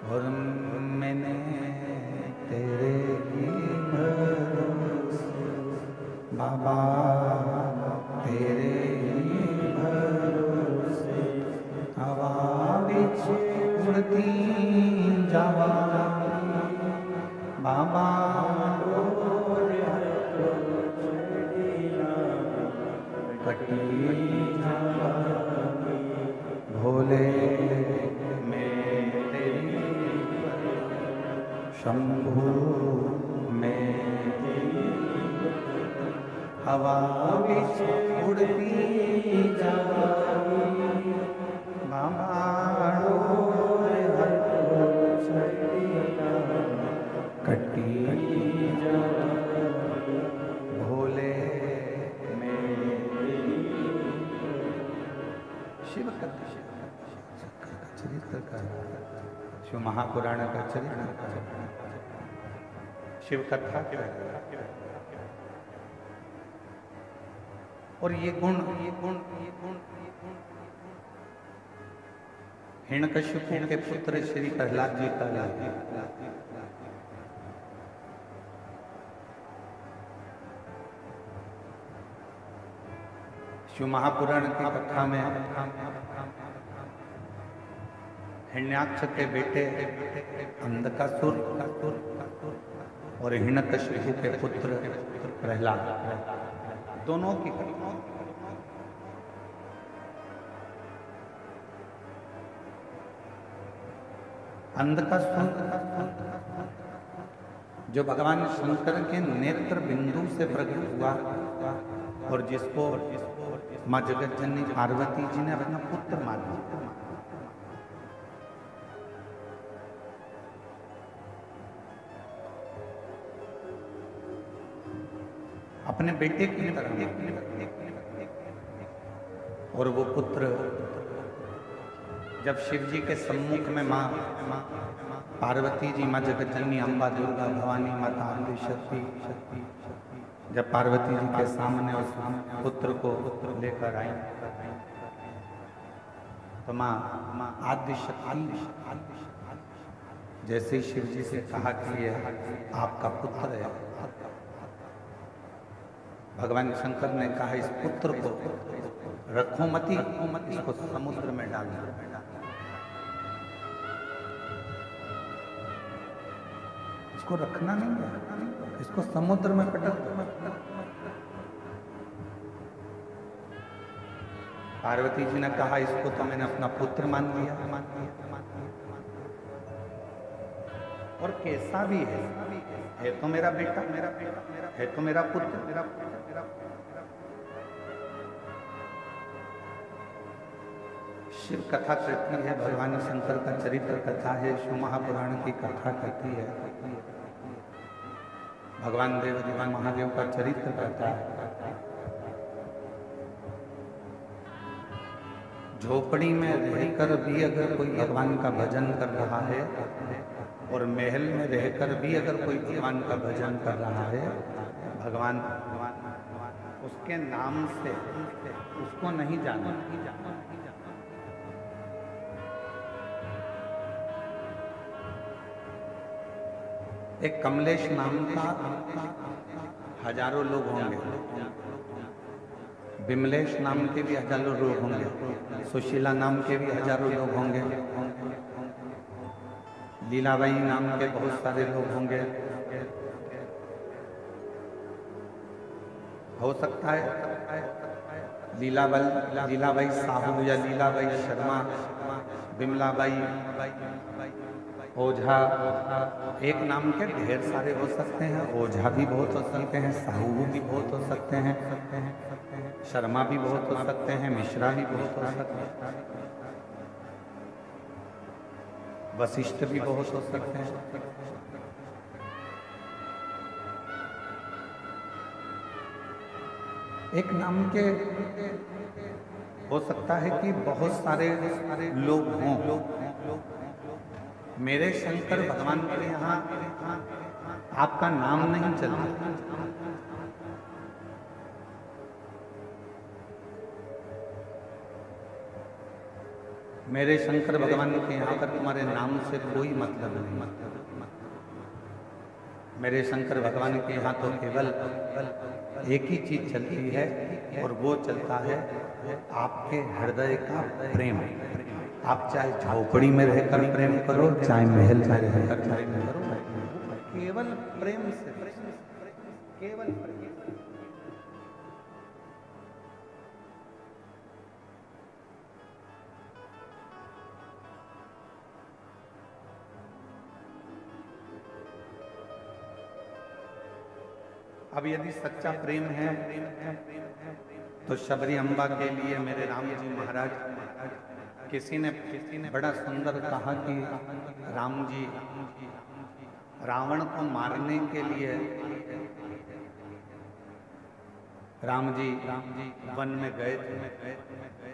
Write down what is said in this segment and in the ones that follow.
और मैंने तेरे ही भरोसे बाबा, तेरे ही भरोसे हवा बिच उड़ती जावा बाबा, कटी भोले मैं तेरी शंभु मैं तेरी हवा बिच उड़ती जावी बाबा, कटी भोले मैं शिव कथा, शंकर का चरित्र का, शिव महापुराण का चरित्र का, शिव कथा और ये गुण हिरण्यकशिपु के पुत्र श्री प्रहलाद जी का शिव महापुराण की कथा में हिरण्याक्ष के बेटे अंधकासुर और हिरण्यकशिपु के पुत्र प्रहलाद दोनों की कथा। अंधकासुर जो भगवान शंकर के नेत्र बिंदु से प्रकट हुआ और जिसको माँ जगत जननी पार्वती जी ने अपना पुत्र माना, अपने बेटे की तरह, और वो पुत्र जब शिव जी के सम्मुख में माँ पार्वती जी, माँ जगत जननी, अम्बा, दुर्गा, भवानी माता, आदि शक्ति, जब पार्वती जी के सामने उस पुत्र को लेकर आई तो माँ आदि शक्ति जैसे ही शिव जी से कहा कि ये आपका पुत्र है, भगवान शंकर ने कहा इस पुत्र को रखो मती, इसको समुद्र में डाल दो। इसको रखना नहीं है, इसको समुद्र में पटक दो। पार्वती जी ने कहा इसको तो मैंने अपना पुत्र मान लिया, और कैसा भी है तो मेरा बेटा, है तो मेरा पुत्र। शिव कथा कहती है, भगवान शंकर का चरित्र कथा है, शिव महापुराण की कथा कहती है, भगवान देव देवा महादेव का चरित्र कहता है। झोपड़ी में रहकर भी अगर कोई भगवान का भजन कर रहा है और महल में रहकर भी अगर कोई भगवान का भजन कर रहा है, भगवान उसके नाम से उसको नहीं जाना। एक कमलेश नाम का हजारों लोग होंगे, विमलेश नाम के भी हजारों लोग होंगे, सुशीला नाम के भी हजारों लोग होंगे, लीलाबाई नाम के बहुत सारे लोग होंगे। हो सकता है लीलाबाई साहू या लीलाबाई शर्मा, विमलाबाई, ओझा, एक नाम के ढेर सारे हो सकते हैं। ओझा भी बहुत हो सकते हैं, साहू भी बहुत हो सकते हैं, शर्मा भी बहुत हो सकते हैं, मिश्रा भी बहुत हो सकते हैं, वशिष्ठ भी बहुत हो सकते हैं। एक नाम के हो सकता है कि बहुत सारे लोग हों। मेरे शंकर भगवान के यहाँ आपका नाम नहीं चलता, मेरे शंकर भगवान के यहाँ पर तुम्हारे नाम से कोई मतलब नहीं। मेरे शंकर भगवान के यहाँ तो केवल एक ही चीज चलती है और वो चलता है आपके हृदय का प्रेम। आप चाहे झोपड़ी में रहकर प्रेम करो, चाहे महल में रहकर प्रेम करो, केवल प्रेम से, केवल प्रेम। अब यदि सच्चा प्रेम है तो शबरी अम्बा के लिए मेरे राम जी महाराज, किसी ने बड़ा सुंदर कहा कि राम जी रावण को मारने के लिए राम जी वन में गए थे।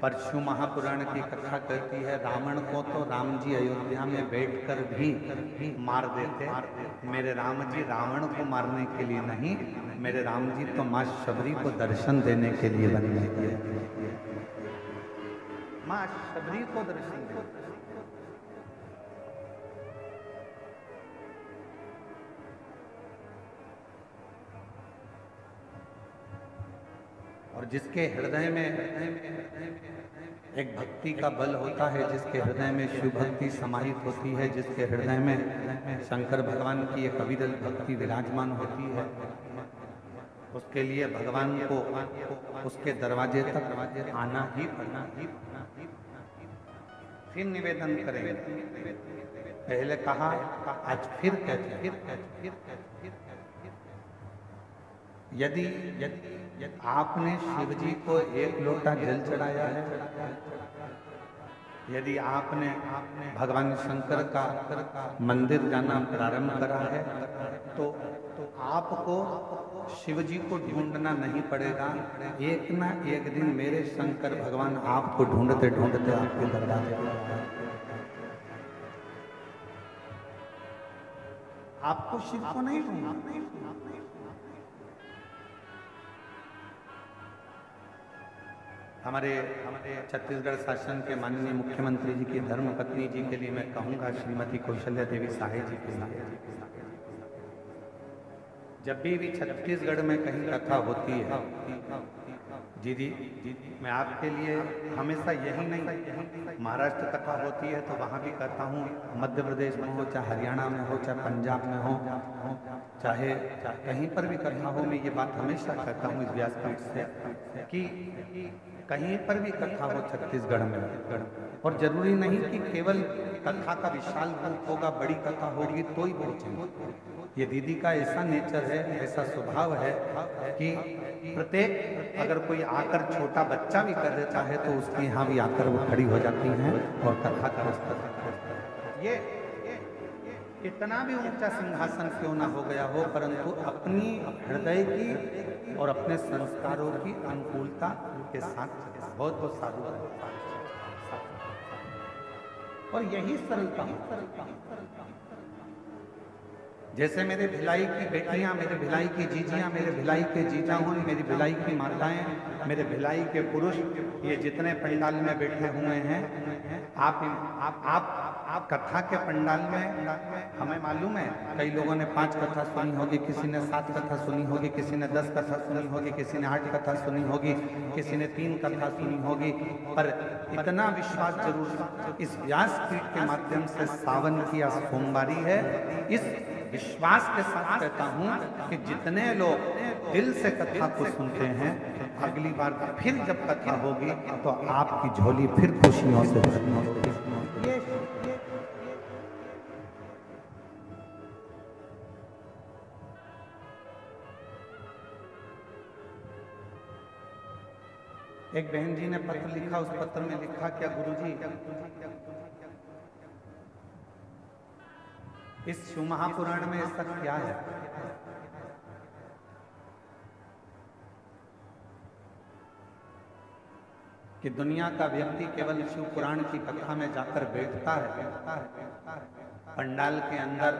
परशु महापुराण की कथा कहती है रावण को तो राम जी अयोध्या में बैठकर भी मार देते। मेरे राम जी रावण को मारने के लिए नहीं, मेरे राम जी तो माँ शबरी को दर्शन देने के लिए वन में गए। माँ शबरी को दर्शन देने। और जिसके हृदय में एक भक्ति का बल होता है, जिसके हृदय में शिव भक्ति समाहित होती है, जिसके हृदय में शंकर भगवान की एक अविरल भक्ति विराजमान होती है, उसके लिए भगवान को उसके दरवाजे तक आना ही पड़ना ही। फिर निवेदन करेंगे, पहले कहा आज फिर कहते। यदि आपने शिव जी को एक लोटा जल चढ़ाया है, यदि आपने भगवान शंकर का मंदिर जाना प्रारंभ करा है, तो आपको शिव जी को ढूंढना नहीं पड़ेगा। एक ना एक दिन मेरे शंकर भगवान आपको ढूंढते ढूंढते आपके दरवाजे पर आपको शिव को नहीं ढूंढना। हमारे छत्तीसगढ़ शासन के माननीय मुख्यमंत्री जी की धर्मपत्नी जी के लिए मैं कहूँगा, श्रीमती कौशल्या देवी साहे जी के लिए, जब भी छत्तीसगढ़ में कहीं कथा होती है, दीदी मैं आपके लिए हमेशा यही नहीं, महाराष्ट्र कथा होती है तो वहाँ भी कहता हूँ, मध्य प्रदेश में हो, चाहे हरियाणा में हो, चाहे पंजाब में हो, चाहे कहीं पर भी कथा हो, मैं ये बात हमेशा कहता हूँ इस व्यासपीठ से कि कहीं पर भी कथा हो छत्तीसगढ़ में, और जरूरी नहीं कि केवल कथा का विशाल रूप होगा, बड़ी कथा होगी तो ही पहुंचेंगे। ये दीदी का ऐसा नेचर है, ऐसा स्वभाव है कि प्रत्येक अगर कोई आकर छोटा बच्चा भी कर देता है तो उसके यहाँ भी आकर वो खड़ी हो जाती हैं और कथा का प्रस्तुत। ये इतना भी ऊंचा सिंहासन क्यों ना हो गया हो, परंतु अपनी हृदय की और अपने संस्कारों की अनुकूलता के साथ बहुत बहुत साधु और यही सरलता। जैसे मेरे भिलाई की बेटियां, मेरे भिलाई की जीजियां, मेरे भिलाई के जीजा हुए, मेरी भिलाई की माताएं, मेरे भिलाई के पुरुष, ये जितने पंडाल में बैठे हुए हैं, आप कथा के पंडाल में, हमें मालूम है कई लोगों ने 5 कथा सुनी होगी, किसी ने 7 कथा सुनी होगी, किसी ने 10 कथा सुनी होगी, किसी ने 8 कथा सुनी होगी, किसी ने 3 कथा सुनी होगी, पर इतना विश्वास जरूर इस व्यासपीठ के माध्यम से सावन की आज सोमवारी है, इस विश्वास के साथ कहता हूँ कि जितने लोग दिल से कथा को सुनते हैं, अगली बार फिर जब कथा होगी तो आपकी झोली फिर खुशियों से भरनी होगी। एक बहन जी ने पत्र लिखा, उस पत्र में लिखा क्या, गुरुजी इस शिव महापुराण में ऐसा क्या है कि दुनिया का व्यक्ति केवल शिव पुराण की कथा में जाकर बैठता है, पंडाल के अंदर,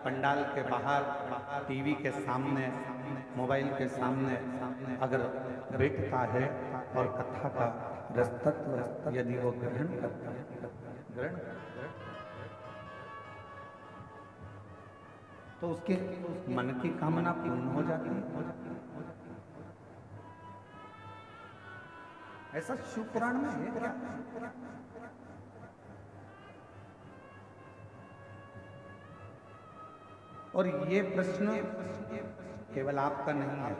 पंडाल के बाहर, टीवी के सामने, मोबाइल के सामने अगर बैठता है और कथा का रसतत्व यदि वो ग्रहण करता है, ग्रहण तो उसके मन की कामना पूर्ण हो जाती है। ऐसा शिव पुराण में है क्या? और ये प्रश्न केवल आपका नहीं है,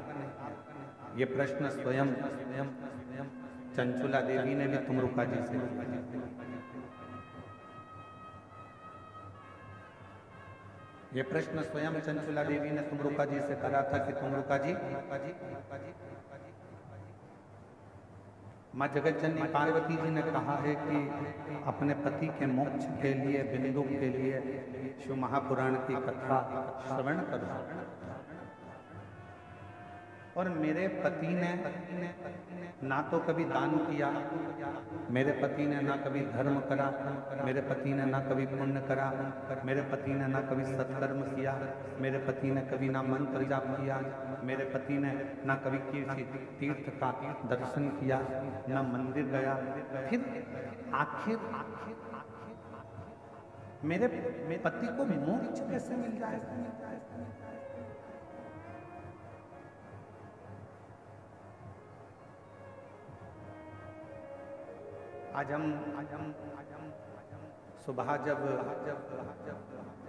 ये प्रश्न स्वयं चंचुला देवी ने भी तुमरुका जी से, ये प्रश्न स्वयं चंचुला देवी ने तुमरुका जी से करा था कि तुमरुका जी, माँ जगतजननी पार्वती जी ने कहा है कि अपने पति के मोक्ष के लिए, बिंदु के लिए शिव महापुराण की कथा श्रवण करो। और मेरे पति ने ना तो कभी दान किया, मेरे पति ने ना कभी धर्म करा, मेरे पति ने ना कभी पुण्य करा, मेरे पति ने ना कभी सत्कर्म किया, मेरे पति ने कभी ना मंत्र जाप किया, मेरे पति ने ना कभी किसी तीर्थ का दर्शन किया, ना मंदिर गया। फिर आखिर मेरे पति को मोक्ष कैसे मिल जाएगा? आज हम सुबह जब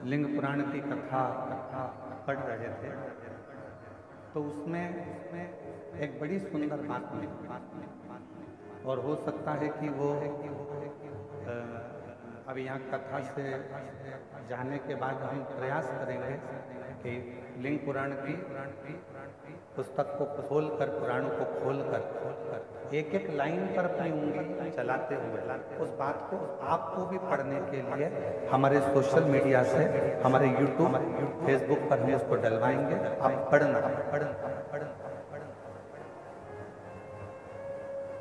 लिंग पुराण की कथा पढ़ रहे थे तो उसमें एक बड़ी सुंदर बात मिली, और हो सकता है कि वो अब यहाँ कथा से जाने के बाद हम प्रयास करेंगे कि लिंग पुराण की पुस्तक को खोलकर, पुराणों को खोलकर एक एक लाइन पर अपनी उंगली चलाते हुए उस बात को आपको भी पढ़ने के लिए हमारे सोशल मीडिया से, हमारे यूट्यूब, फेसबुक पर हम उसको डलवाएंगे। आप पढ़ना।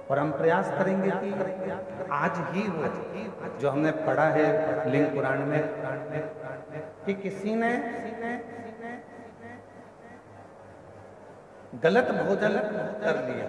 और हम प्रयास करेंगे कि आज ही वो जो हमने पढ़ा है लिंग पुराण में कि किसी ने गलत भोजन कर लिया,